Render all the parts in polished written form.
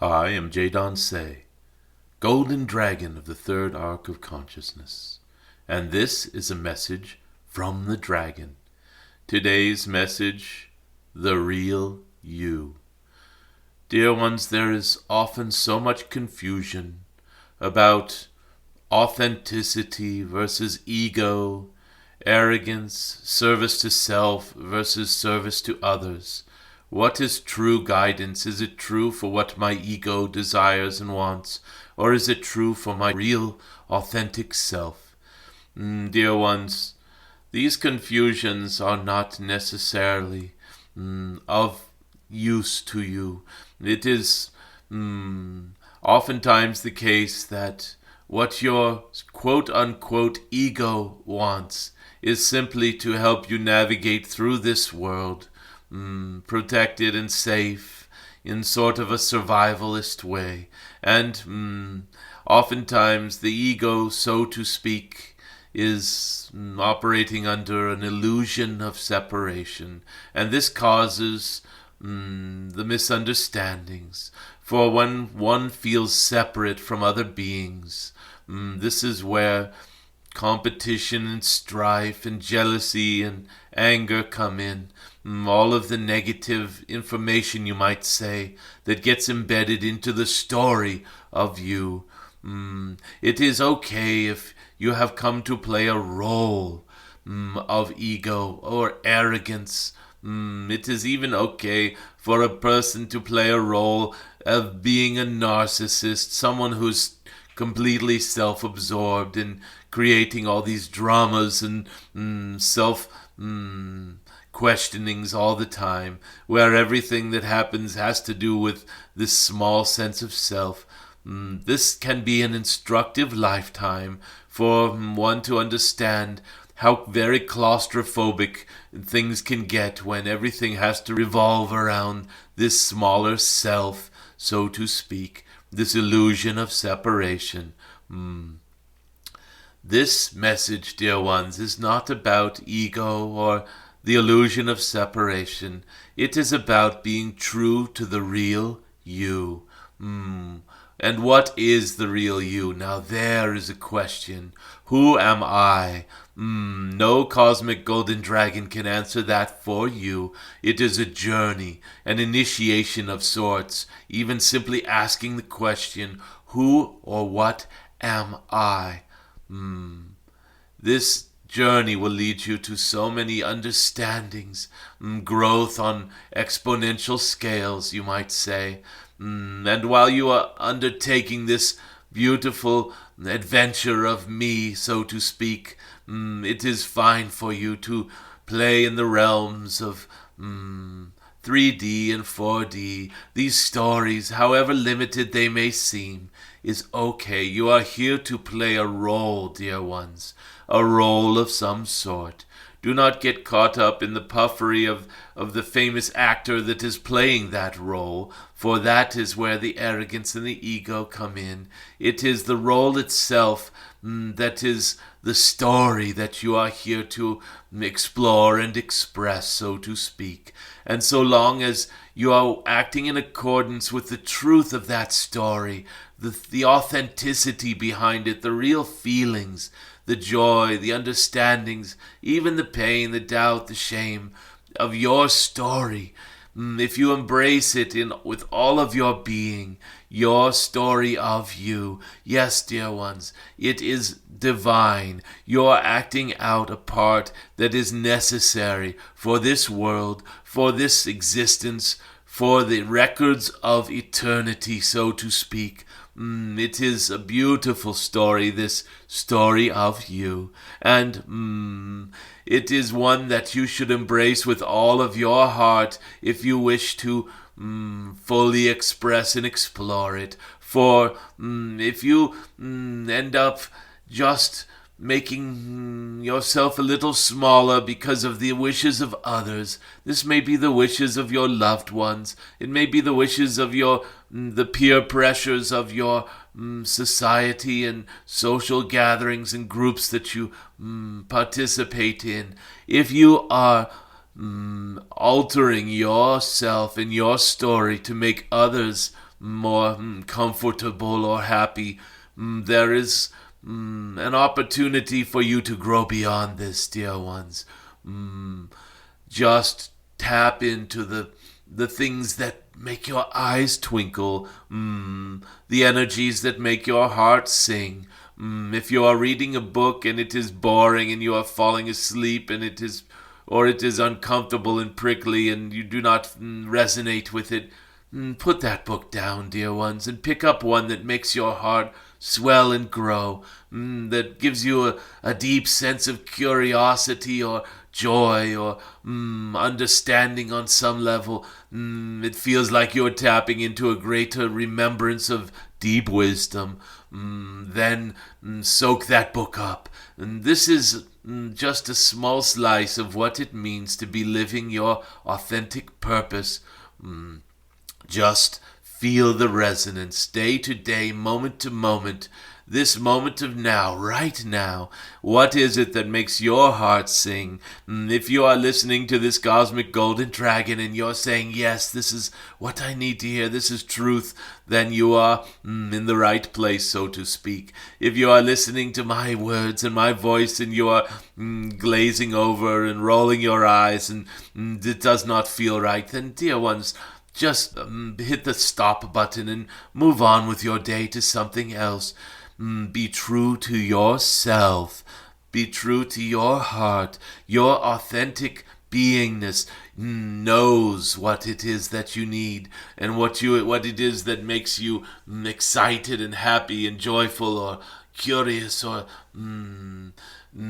I am Jadon Se, Golden Dragon of the Third Arc of Consciousness, and this is a message from the Dragon. Today's message, the real you. Dear ones, there is often so much confusion about authenticity versus ego, arrogance, service to self versus service to others. What is true guidance? Is it true for what my ego desires and wants? Or is it true for my real, authentic self? Dear ones, these confusions are not necessarily of use to you. It is oftentimes the case that what your quote-unquote ego wants is simply to help you navigate through this world, protected and safe in sort of a survivalist way. And oftentimes the ego, so to speak, is operating under an illusion of separation. And this causes the misunderstandings. For when one feels separate from other beings, this is where competition and strife and jealousy and anger come in. All of the negative information, you might say, that gets embedded into the story of you. It is okay if you have come to play a role of ego or arrogance. It is even okay for a person to play a role of being a narcissist, someone who's completely self-absorbed in creating all these dramas and questionings all the time, where everything that happens has to do with this small sense of self. This can be an instructive lifetime for one to understand how very claustrophobic things can get when everything has to revolve around this smaller self, so to speak, this illusion of separation. This message, dear ones, is not about ego or the illusion of separation. It is about being true to the real you. And what is the real you? Now there is a question. Who am I? No cosmic golden dragon can answer that for you. It is a journey, an initiation of sorts. Even simply asking the question, who or what am I? This journey will lead you to so many understandings, growth on exponential scales, you might say. And while you are undertaking this beautiful adventure of me, so to speak, it is fine for you to play in the realms of 3D and 4D. These stories, however limited they may seem, is okay. You are here to play a role, dear ones, a role of some sort. Do not get caught up in the puffery of the famous actor that is playing that role, for that is where the arrogance and the ego come in. It is the role itself that is the story that you are here to explore and express, so to speak. And so long as you are acting in accordance with the truth of that story, the authenticity behind it, the real feelings, the joy, the understandings, even the pain, the doubt, the shame of your story, if you embrace it with all of your being, your story of you, yes, dear ones, it is divine. You're acting out a part that is necessary for this world, for this existence, for the records of eternity, so to speak. It is a beautiful story, this story of you. And it is one that you should embrace with all of your heart if you wish to fully express and explore it. For if you end up just making yourself a little smaller because of the wishes of others, this may be the wishes of your loved ones. It may be the wishes of the peer pressures of your society and social gatherings and groups that you participate in. If you are altering yourself and your story to make others more comfortable or happy, there is an opportunity for you to grow beyond this, dear ones. Just tap into the things that make your eyes twinkle, the energies that make your heart sing. If you are reading a book and it is boring and you are falling asleep and it is uncomfortable and prickly and you do not resonate with it, put that book down, dear ones, and pick up one that makes your heart swell and grow, that gives you a deep sense of curiosity or joy or understanding on some level. It feels like you're tapping into a greater remembrance of deep wisdom. Then soak that book up. And this is just a small slice of what it means to be living your authentic purpose. Just feel the resonance day to day, moment to moment, this moment of now, right now. What is it that makes your heart sing? If you are listening to this cosmic golden dragon and you're saying, yes, this is what I need to hear, this is truth, then you are in the right place, so to speak. If you are listening to my words and my voice and you are glazing over and rolling your eyes and it does not feel right, then, dear ones, just hit the stop button and move on with your day to something else. Be true to yourself. Be true to your heart. Your authentic beingness knows what it is that you need and what it is that makes you excited and happy and joyful or curious or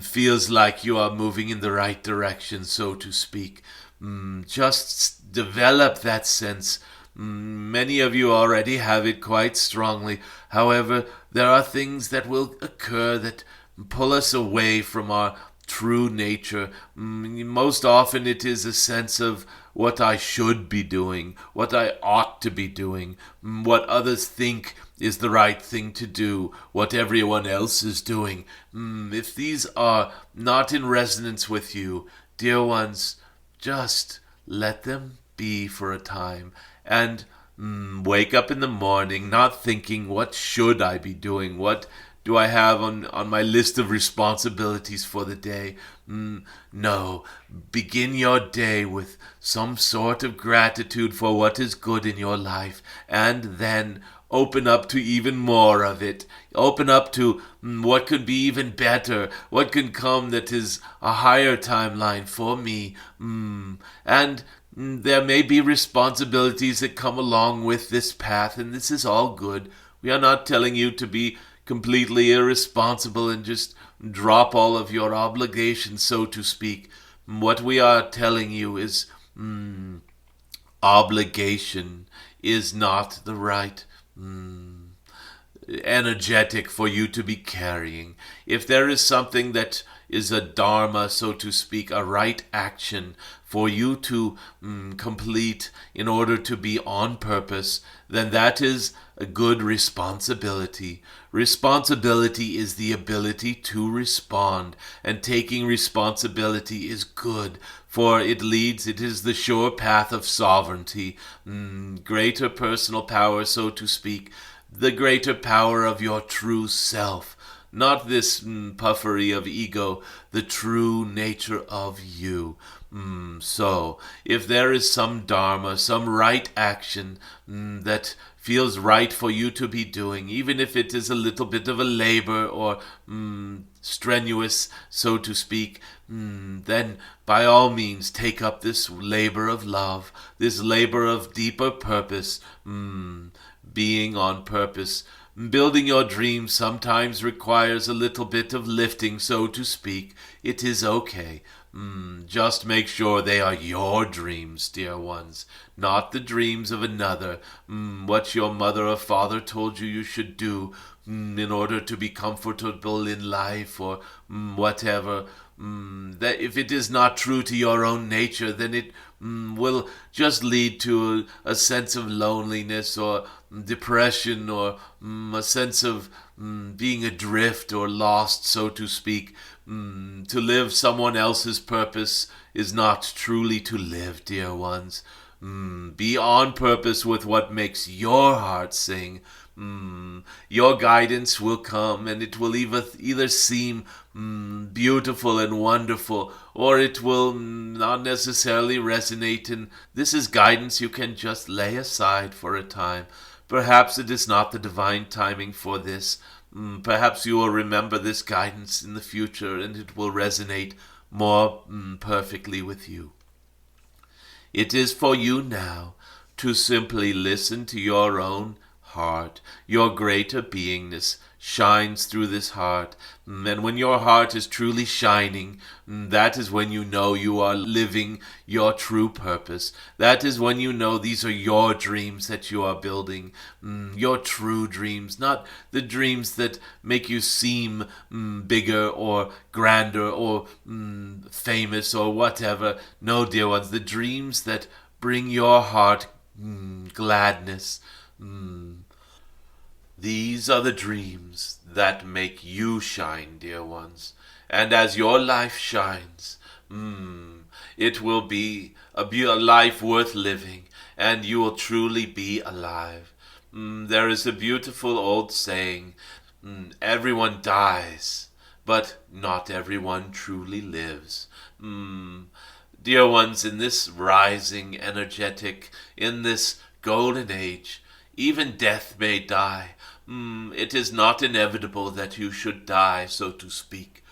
feels like you are moving in the right direction, so to speak. Just develop that sense. Many of you already have it quite strongly. However, there are things that will occur that pull us away from our true nature. Most often it is a sense of what I should be doing, what I ought to be doing, what others think is the right thing to do, what everyone else is doing. If these are not in resonance with you, dear ones, just let them be for a time and wake up in the morning not thinking, what should I be doing? What do I have on my list of responsibilities for the day? No, begin your day with some sort of gratitude for what is good in your life and then open up to even more of it. Open up to what could be even better, what can come that is a higher timeline for me. And there may be responsibilities that come along with this path, and this is all good. We are not telling you to be completely irresponsible and just drop all of your obligations, so to speak. What we are telling you is obligation is not the right energetic for you to be carrying. If there is something that is a dharma, so to speak, a right action for you to complete in order to be on purpose, then that is a good responsibility. Responsibility is the ability to respond, and taking responsibility is good, for it is the sure path of sovereignty, greater personal power, so to speak, the greater power of your true self. Not this puffery of ego, the true nature of you. So, if there is some dharma, some right action that feels right for you to be doing, even if it is a little bit of a labor or strenuous, so to speak, then by all means take up this labor of love, this labor of deeper purpose, being on purpose. Building your dreams sometimes requires a little bit of lifting, so to speak. It is okay. Just make sure they are your dreams, dear ones, not the dreams of another. What your mother or father told you should do in order to be comfortable in life or whatever. That if it is not true to your own nature, then it will just lead to a sense of loneliness or depression or a sense of being adrift or lost, so to speak. To live someone else's purpose is not truly to live, dear ones. Be on purpose with what makes your heart sing. Your guidance will come, and it will either seem beautiful and wonderful, or it will not necessarily resonate. And this is guidance you can just lay aside for a time. Perhaps it is not the divine timing for this. Perhaps you will remember this guidance in the future, and it will resonate more perfectly with you. It is for you now to simply listen to your own heart. Your greater beingness shines through this heart. And when your heart is truly shining, that is when you know you are living your true purpose. That is when you know these are your dreams that you are building. Your true dreams, not the dreams that make you seem bigger or grander or famous or whatever. No, dear ones, the dreams that bring your heart gladness. These are the dreams that make you shine, dear ones. And as your life shines, it will be a life worth living, and you will truly be alive. There is a beautiful old saying, everyone dies, but not everyone truly lives. Dear ones, in this rising, energetic, in this golden age, even death may die. It is not inevitable that you should die, so to speak.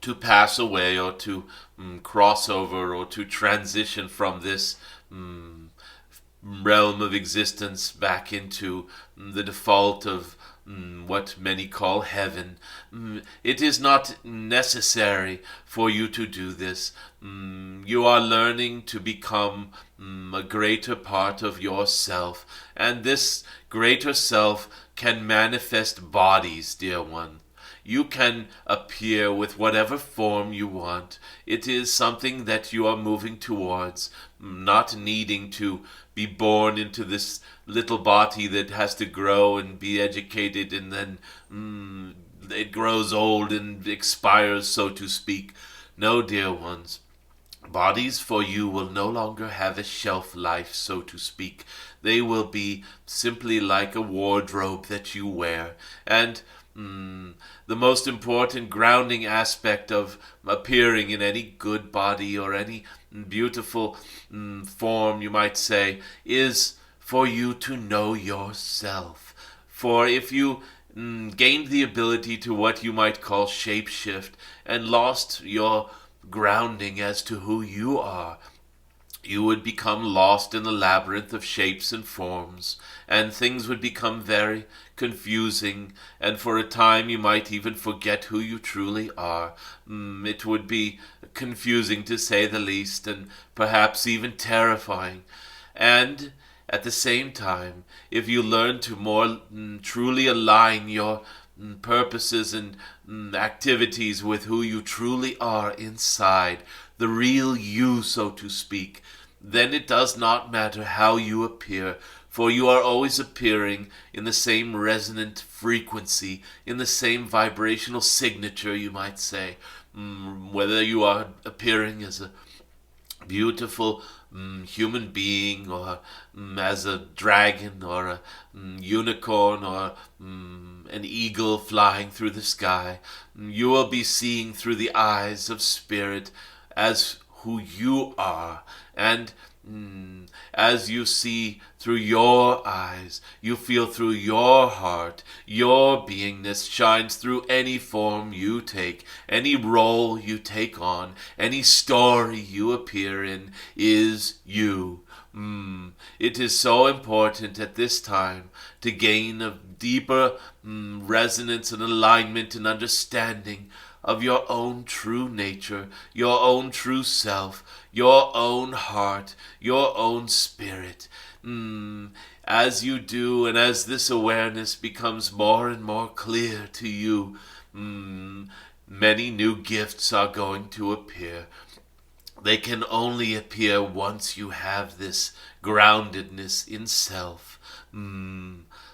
To pass away or to cross over or to transition from this realm of existence back into the default of what many call heaven. It is not necessary for you to do this. You are learning to become a greater part of yourself, and this greater self can manifest bodies, dear one. You can appear with whatever form you want. It is something that you are moving towards, not needing to be born into this little body that has to grow and be educated, and then it grows old and expires, so to speak. No, dear ones. Bodies for you will no longer have a shelf life, so to speak. They will be simply like a wardrobe that you wear. And the most important grounding aspect of appearing in any good body or any beautiful form, you might say, is for you to know yourself. For if you gained the ability to what you might call shapeshift and lost your grounding as to who you are, you would become lost in the labyrinth of shapes and forms, and things would become very confusing, and for a time you might even forget who you truly are. It would be confusing, to say the least, and perhaps even terrifying. And at the same time, if you learn to more truly align your purposes and activities with who you truly are inside, the real you, so to speak, then it does not matter how you appear, for you are always appearing in the same resonant frequency, in the same vibrational signature, you might say. Whether you are appearing as a beautiful human being, or as a dragon, or a unicorn, or an eagle flying through the sky, you will be seeing through the eyes of spirit as who you are. And as you see through your eyes, you feel through your heart. Your beingness shines through any form you take, any role you take on, any story you appear in is you. It is so important at this time to gain a deeper resonance and alignment and understanding of your own true nature, your own true self, your own heart, your own spirit. As you do, and as this awareness becomes more and more clear to you, many new gifts are going to appear. They can only appear once you have this groundedness in self.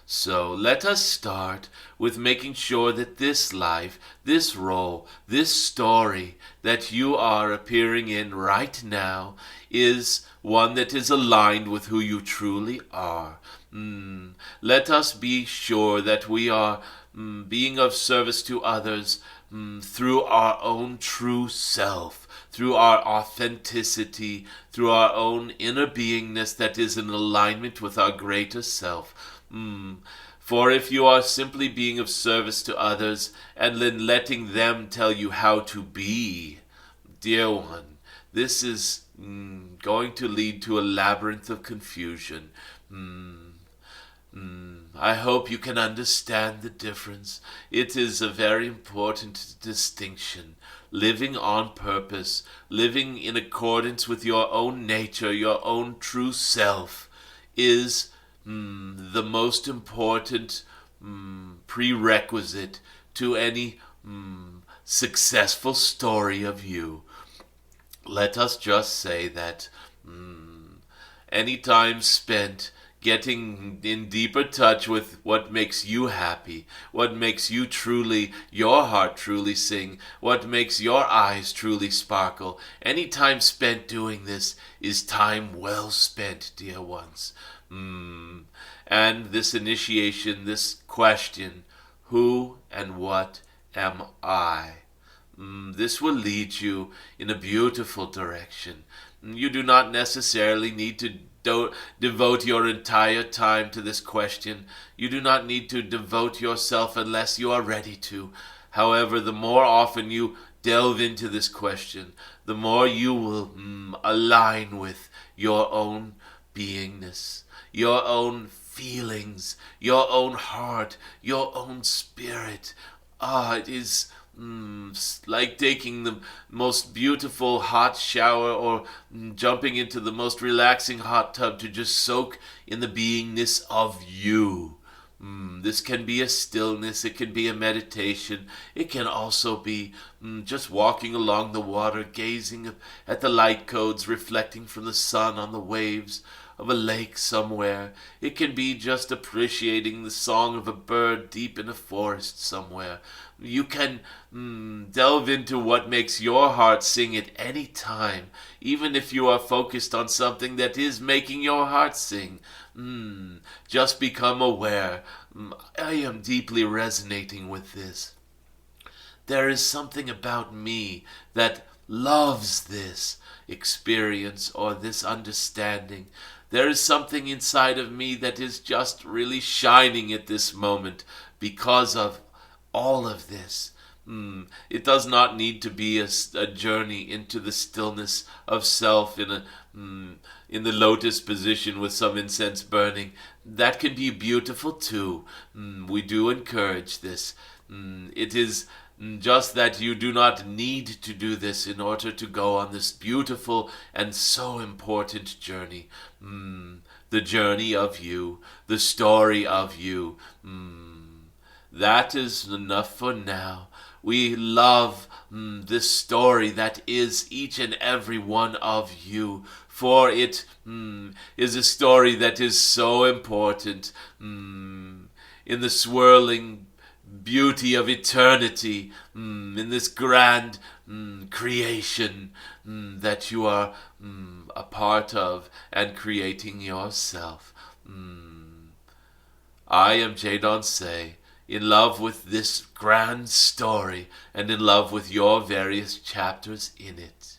So let us start with making sure that this life, this role, this story that you are appearing in right now is one that is aligned with who you truly are. Let us be sure that we are being of service to others through our own true self, through our authenticity, through our own inner beingness that is in alignment with our greater self. For if you are simply being of service to others and then letting them tell you how to be, dear one, this is going to lead to a labyrinth of confusion. I hope you can understand the difference. It is a very important distinction. Living on purpose, living in accordance with your own nature, your own true self, is the most important prerequisite to any successful story of you. Let us just say that any time spent getting in deeper touch with what makes you happy, what makes you truly, your heart truly sing, what makes your eyes truly sparkle, any time spent doing this is time well spent, dear ones. And this initiation, this question, who and what am I? This will lead you in a beautiful direction. You do not necessarily need to devote your entire time to this question. You do not need to devote yourself unless you are ready to. However, the more often you delve into this question, the more you will align with your own beingness, your own feelings, your own heart, your own spirit. It is like taking the most beautiful hot shower or jumping into the most relaxing hot tub to just soak in the beingness of you. This can be a stillness, it can be a meditation, it can also be just walking along the water, gazing at the light codes reflecting from the sun on the waves of a lake somewhere. It can be just appreciating the song of a bird deep in a forest somewhere. You can delve into what makes your heart sing at any time, even if you are focused on something that is making your heart sing. Just become aware. I am deeply resonating with this. There is something about me that loves this experience or this understanding. There is something inside of me that is just really shining at this moment because of all of this. It does not need to be a journey into the stillness of self in the lotus position with some incense burning. That can be beautiful too. We do encourage this. It is just that you do not need to do this in order to go on this beautiful and so important journey. The journey of you, the story of you. That is enough for now. We love this story that is each and every one of you, for it is a story that is so important in the swirling beauty of eternity, in this grand creation that you are a part of and creating yourself. I am Jadon Se, in love with this grand story and in love with your various chapters in it.